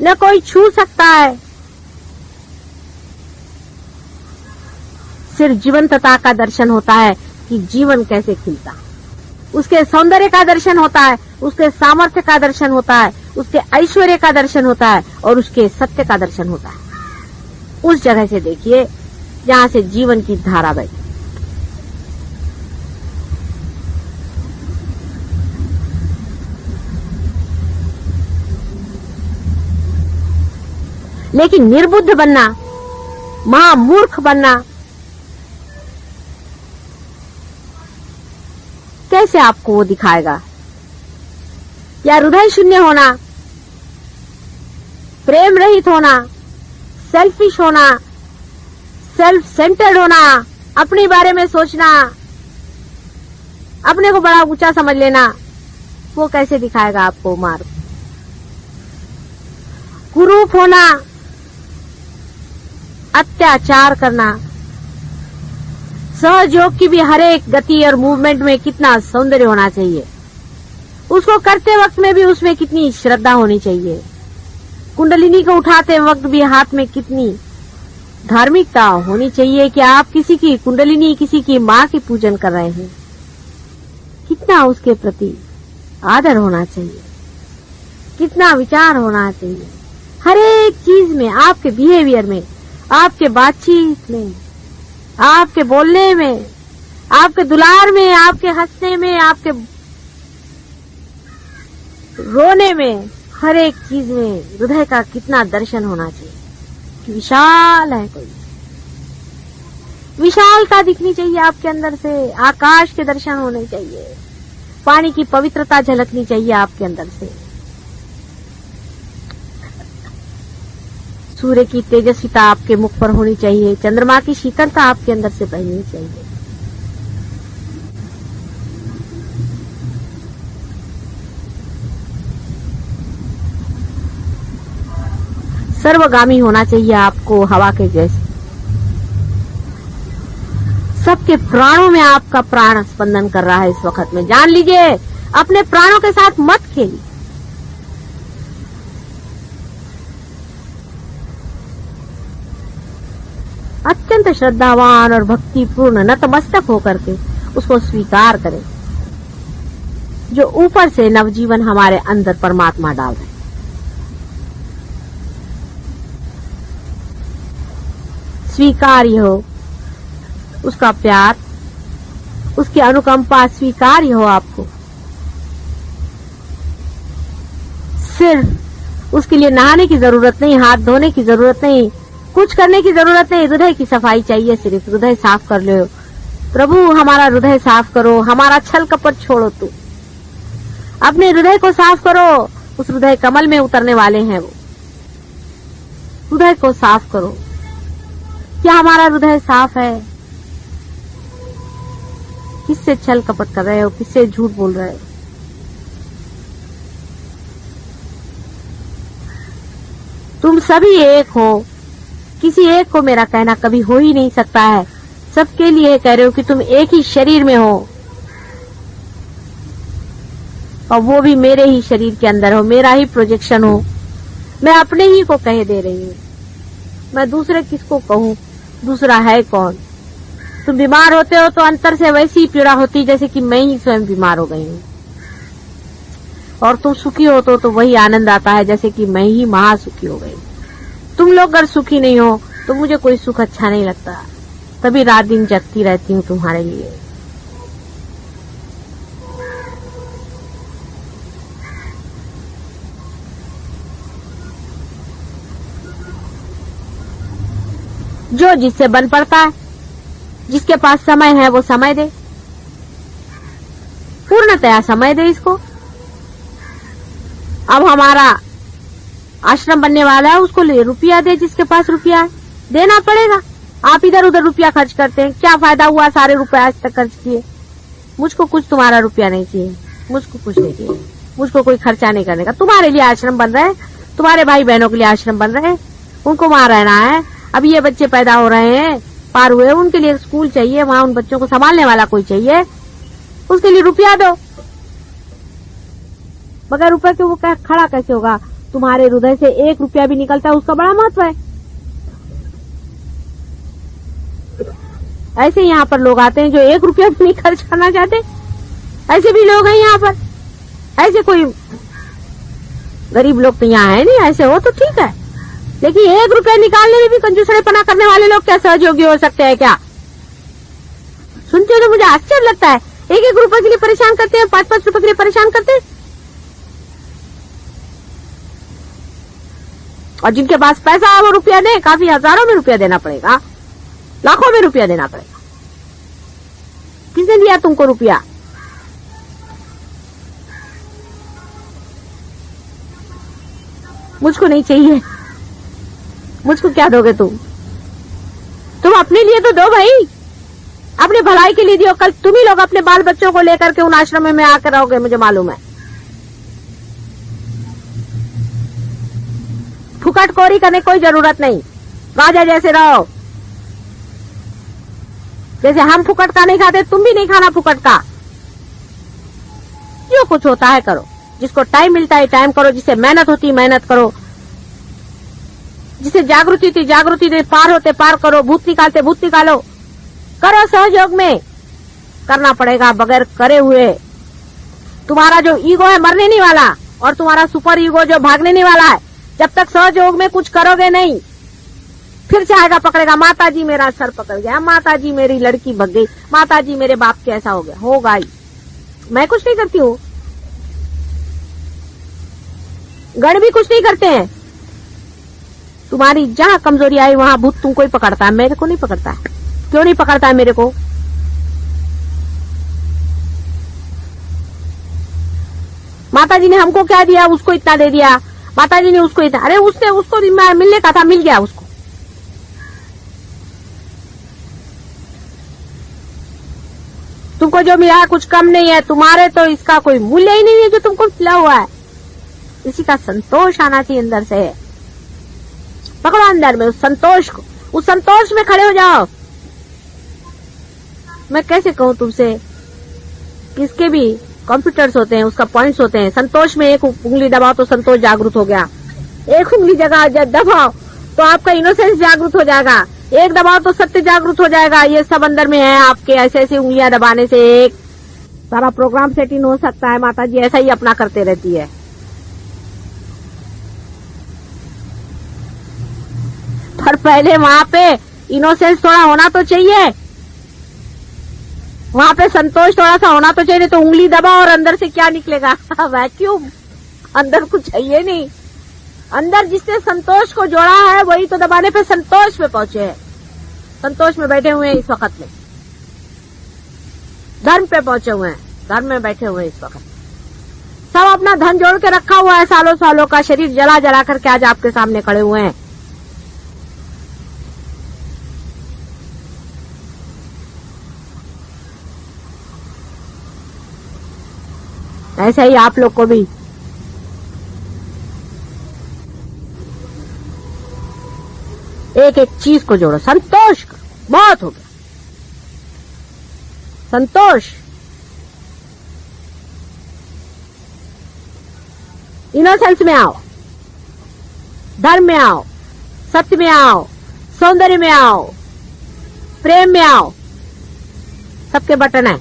न कोई छू सकता है। सिर्फ जीवंतता का दर्शन होता है कि जीवन कैसे खिलता, उसके सौंदर्य का दर्शन होता है, उसके सामर्थ्य का दर्शन होता है, उसके ऐश्वर्य का दर्शन होता है और उसके सत्य का दर्शन होता है। उस जगह से देखिए जहां से जीवन की धारा बहती। लेकिन निर्बुद्ध बनना, महामूर्ख बनना, कैसे आपको वो दिखाएगा? या हृदय शून्य होना, प्रेम रहित होना, सेल्फिश होना, सेल्फ सेंटर्ड होना, अपने बारे में सोचना, अपने को बड़ा ऊंचा समझ लेना, वो कैसे दिखाएगा आपको मार्ग? कुरूप होना, अत्याचार करना, सहयोग की भी हर एक गति और मूवमेंट में कितना सौंदर्य होना चाहिए, उसको करते वक्त में भी उसमें कितनी श्रद्धा होनी चाहिए, कुंडलिनी को उठाते वक्त भी हाथ में कितनी धार्मिकता होनी चाहिए कि आप किसी की कुंडलिनी, किसी की माँ की पूजन कर रहे हैं, कितना उसके प्रति आदर होना चाहिए, कितना विचार होना चाहिए, हर एक चीज में, आपके बिहेवियर में, आपके बातचीत में, आपके बोलने में, आपके दुलार में, आपके हंसने में, आपके रोने में, हर एक चीज में हृदय का कितना दर्शन होना चाहिए कि विशाल है कोई, विशालता दिखनी चाहिए आपके अंदर से, आकाश के दर्शन होने चाहिए, पानी की पवित्रता झलकनी चाहिए आपके अंदर से, सूर्य की तेजस्विता आपके मुख पर होनी चाहिए, चंद्रमा की शीतलता आपके अंदर से बहनी चाहिए। सर्वगामी होना चाहिए आपको, हवा के जैसे। सबके प्राणों में आपका प्राण स्पंदन कर रहा है इस वक्त में, जान लीजिए। अपने प्राणों के साथ मत खेलिए। अत्यंत श्रद्धावान और भक्तिपूर्ण नतमस्तक होकर के उसको स्वीकार करें जो ऊपर से नवजीवन हमारे अंदर परमात्मा डाल रहे। स्वीकार्य हो उसका प्यार, उसकी अनुकंपा स्वीकार्य हो आपको। सिर्फ उसके लिए नहाने की जरूरत नहीं, हाथ धोने की जरूरत नहीं, कुछ करने की जरूरत नहीं, हृदय की सफाई चाहिए। सिर्फ हृदय साफ कर लो। प्रभु हमारा हृदय साफ करो, हमारा छल कपट छोड़ो। तू अपने हृदय को साफ करो, उस हृदय कमल में उतरने वाले हैं वो। हृदय को साफ करो। क्या हमारा हृदय साफ है? किससे छल कपट कर रहे हो? किससे झूठ बोल रहे हो? तुम सभी एक हो, किसी एक को मेरा कहना कभी हो ही नहीं सकता है। सबके लिए कह रहे हो कि तुम एक ही शरीर में हो और वो भी मेरे ही शरीर के अंदर हो, मेरा ही प्रोजेक्शन हो। मैं अपने ही को कह दे रही हूँ, मैं दूसरे किसको कहूँ? दूसरा है कौन? तुम बीमार होते हो तो अंतर से वैसी पीड़ा होती जैसे कि मैं ही स्वयं बीमार हो गई हूँ, और तुम सुखी हो तो वही आनंद आता है जैसे कि मैं ही महासुखी हो गई। तुम लोग अगर सुखी नहीं हो तो मुझे कोई सुख अच्छा नहीं लगता, तभी रात दिन जगती रहती हूँ तुम्हारे लिए। जो जिससे बन पड़ता है, जिसके पास समय है वो समय दे, पूर्णतया समय दे इसको। अब हमारा आश्रम बनने वाला है, उसको ले रुपया दे, जिसके पास रुपया है देना पड़ेगा। आप इधर उधर रुपया खर्च करते हैं, क्या फायदा हुआ? सारे रुपए आज तक खर्च किए। मुझको कुछ तुम्हारा रुपया नहीं चाहिए, मुझको कुछ नहीं चाहिए, मुझको कोई खर्चा नहीं करने का। तुम्हारे लिए आश्रम बन रहा है, तुम्हारे भाई बहनों के लिए आश्रम बन रहे हैं, उनको वहां रहना है। अभी ये बच्चे पैदा हो रहे हैं, पार हुए, उनके लिए स्कूल चाहिए, वहां उन बच्चों को संभालने वाला कोई चाहिए, उसके लिए रुपया दो। मगर रुपये के वो खड़ा कैसे होगा? तुम्हारे हृदय से 1 रुपया भी निकलता है, उसका बड़ा महत्व है। ऐसे यहाँ पर लोग आते हैं जो 1 रुपया भी नहीं खर्च करना चाहते, ऐसे भी लोग हैं यहाँ पर। ऐसे कोई गरीब लोग तो यहाँ है नहीं, ऐसे हो तो ठीक है, लेकिन 1 रुपया निकालने में भी कंजूसड़ेपना करने वाले लोग क्या सहयोगी हो सकते हैं क्या? सुनते हो तो मुझे आश्चर्य लगता है। 1-1 रुपए के लिए परेशान करते हैं, 5-5 रुपए के लिए परेशान करते हैं। और जिनके पास पैसा है वो रुपया दे, काफी हजारों में रुपया देना पड़ेगा, लाखों में रुपया देना पड़ेगा। किसने दिया तुमको रुपया? मुझको नहीं चाहिए, मुझको क्या दोगे तुम अपने लिए तो दो भाई, अपने भलाई के लिए दियो। कल तुम ही लोग अपने बाल बच्चों को लेकर के उन आश्रम में आकर रहोगे, मुझे मालूम है। फुकटखोरी करने कोई जरूरत नहीं, राजा जैसे रहो। जैसे हम फुकट का नहीं खाते, तुम भी नहीं खाना फुकट का। जो कुछ होता है करो, जिसको टाइम मिलता है टाइम करो, जिसे मेहनत होती है मेहनत करो, जिसे जागृति थी जागृति दे, पार होते पार करो, भूत निकालते भूत निकालो, करो सहयोग में। करना पड़ेगा, बगैर करे हुए तुम्हारा जो ईगो है मरने नहीं वाला, और तुम्हारा सुपर ईगो जो भागने नहीं वाला है। जब तक सहयोग में कुछ करोगे नहीं, फिर चाहेगा पकड़ेगा, माताजी मेरा सर पकड़ गया, माताजी मेरी लड़की भग गई, माताजी मेरे बाप के ऐसा हो गया, होगा ही। मैं कुछ नहीं करती हूँ, गण भी कुछ नहीं करते हैं। तुम्हारी जहां कमजोरी आई वहां भूत तुमको ही पकड़ता है, मेरे को नहीं पकड़ता है। क्यों नहीं पकड़ता है मेरे को? माताजी ने हमको क्या दिया, उसको इतना दे दिया, माताजी ने उसको इतना, अरे उसने उसको मिलने का था, मिल गया उसको। तुमको जो मिला कुछ कम नहीं है, तुम्हारे तो इसका कोई मूल्य ही नहीं है जो तुमको मिला हुआ है। इसी का संतोष आना चाहिए अंदर से। पकड़ो अंदर में उस संतोष को, उस संतोष में खड़े हो जाओ। मैं कैसे कहूं तुमसे, किसके भी कंप्यूटर्स होते हैं, उसका पॉइंट्स होते हैं। संतोष में एक उंगली दबाओ तो संतोष जागृत हो गया, एक उंगली जगह दबाओ तो आपका इनोसेंस जागृत हो जाएगा, एक दबाओ तो सत्य जागृत हो जाएगा। ये सब अंदर में है आपके। ऐसे ऐसे उंगलियां दबाने से एक सारा प्रोग्राम सेटिंग हो सकता है। माताजी ऐसा ही अपना करते रहती है। पर पहले वहां पे इनोसेंस थोड़ा होना तो चाहिए, वहां पे संतोष थोड़ा सा होना तो चाहिए। नहीं तो उंगली दबा और अंदर से क्या निकलेगा? वैक्यूम। अंदर कुछ चाहिए नहीं। अंदर जिसने संतोष को जोड़ा है वही तो दबाने पे संतोष में पहुंचे हैं। संतोष में बैठे हुए हैं इस वक्त में, धर्म पे पहुंचे हुए हैं, धर्म में बैठे हुए हैं इस वक्त। सब अपना धन जोड़ के रखा हुआ है, सालों सालों का शरीर जला जला करके आज आपके सामने खड़े हुए हैं। ऐसे ही आप लोग को भी एक एक चीज को जोड़ो। संतोष का बहुत हो गया, संतोष। इनोसेंस में आओ, धर्म में आओ, सत्य में आओ, सौंदर्य में आओ, प्रेम में आओ। सबके बटन है।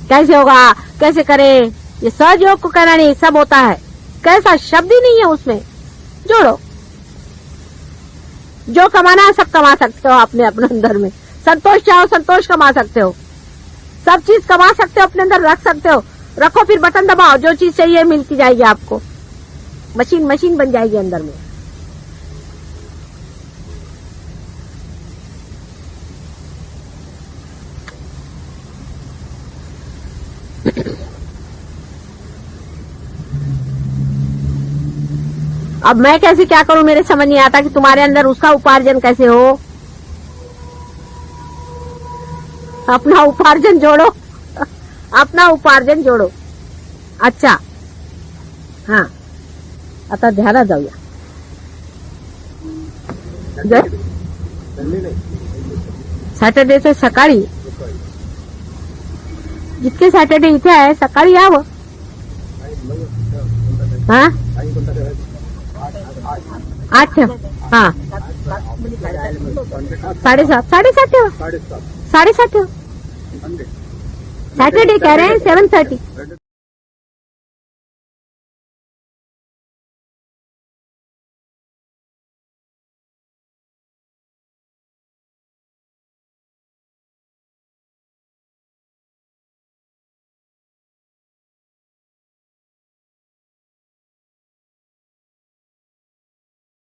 कैसे होगा, कैसे करें, ये सहयोग को कहना नहीं, सब होता है। कैसा शब्द ही नहीं है उसमें। जोड़ो, जो कमाना है सब कमा सकते हो अपने अपने अंदर में। संतोष चाहो संतोष कमा सकते हो, सब चीज कमा सकते हो, अपने अंदर रख सकते हो। रखो, फिर बटन दबाओ, जो चीज चाहिए मिलती जाएगी आपको। मशीन मशीन बन जाएगी अंदर में। अब मैं कैसे क्या करूं, मेरे समझ नहीं आता कि तुम्हारे अंदर उसका उपार्जन कैसे हो। अपना उपार्जन जोड़ो, अपना उपार्जन जोड़ो। अच्छा हा आता ध्यानात जाऊया सॅटर्डेचे सकाळी जितके सॅटर्डे इथे आहे सकाळी यावं हा 8 ठेव हा 7:30 ठेव 7:30 ठेव सैटरडे कह रहे हैं 7:30